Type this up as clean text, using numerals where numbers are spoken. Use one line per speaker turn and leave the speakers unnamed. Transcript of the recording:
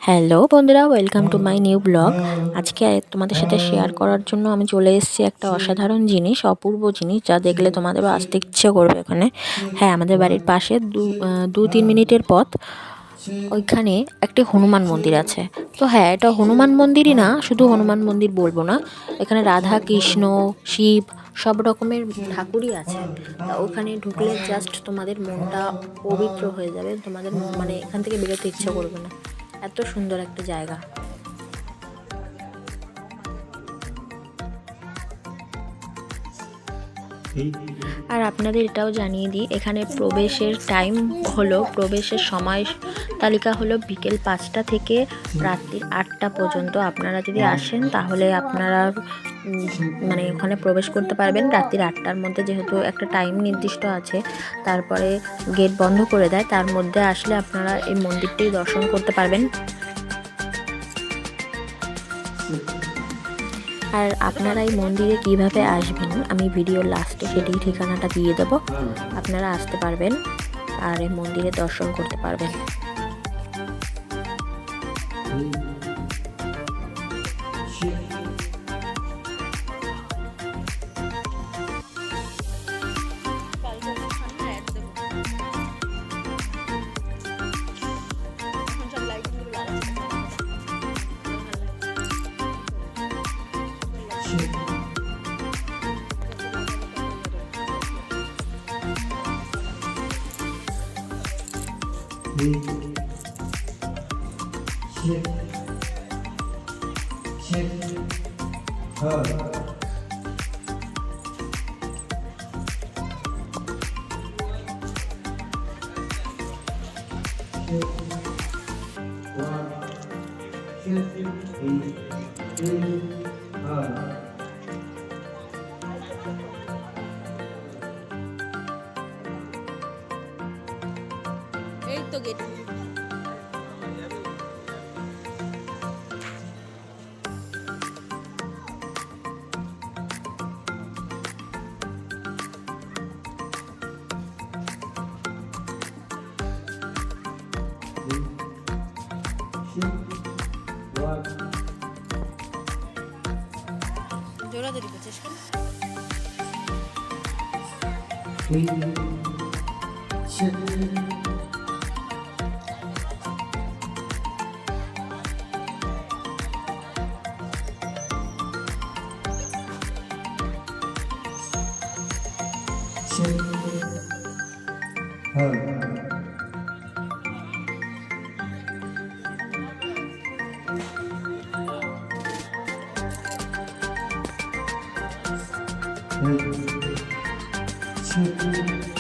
Hello বন্ধুরা, welcome to my new blog. আজকে তোমাদের সাথে শেয়ার করার জন্য আমি চলে এসেছি একটা অসাধারণ জিনিস, অপূর্ব জিনিস, যা দেখলে তোমাদেরও আসতে ইচ্ছে করবে এখানে। হ্যাঁ, আমাদের বাড়ির পাশে 2-3 মিনিটের পথ ওইখানে একটি হনুমান মন্দির আছে। তো হ্যাঁ, এটা হনুমান মন্দিরই না, শুধু হনুমান মন্দির বলবো না, এখানে রাধা কৃষ্ণ শিব সব রকমের ঠাকুরই আছে। তা ওখানে ঢুকলে জাস্ট তোমাদের মনটা পবিত্র হয়ে যাবে, তোমাদের মানে এখান থেকে বেরোতে ইচ্ছে করবে না, এত সুন্দর একটা জায়গা। আর আপনাদের এটাও জানিয়ে দিই, এখানে প্রবেশের টাইম হলো, প্রবেশের সময় তালিকা হলো বিকেল 5টা থেকে রাত্রি 8টা পর্যন্ত। আপনারা যদি আসেন তাহলে আপনারা মানে ওখানে প্রবেশ করতে পারবেন রাত্রি 8টার মধ্যে, যেহেতু একটা টাইম নির্দিষ্ট আছে, তারপরে গেট বন্ধ করে দেয়। তার মধ্যে আসলে আপনারা এই মন্দিরটি দর্শন করতে পারবেন। আর আপনারা এই মন্দিরে কিভাবে আসবেন আমি ভিডিওর লাস্টে সেটি ঠিকানাটা দিয়ে দেবো, আপনারা আসতে পারবেন আর এই মন্দিরে দর্শন করতে পারবেন।
এই তো গেট। জোরাজোরি করছিস কেন?
Hey.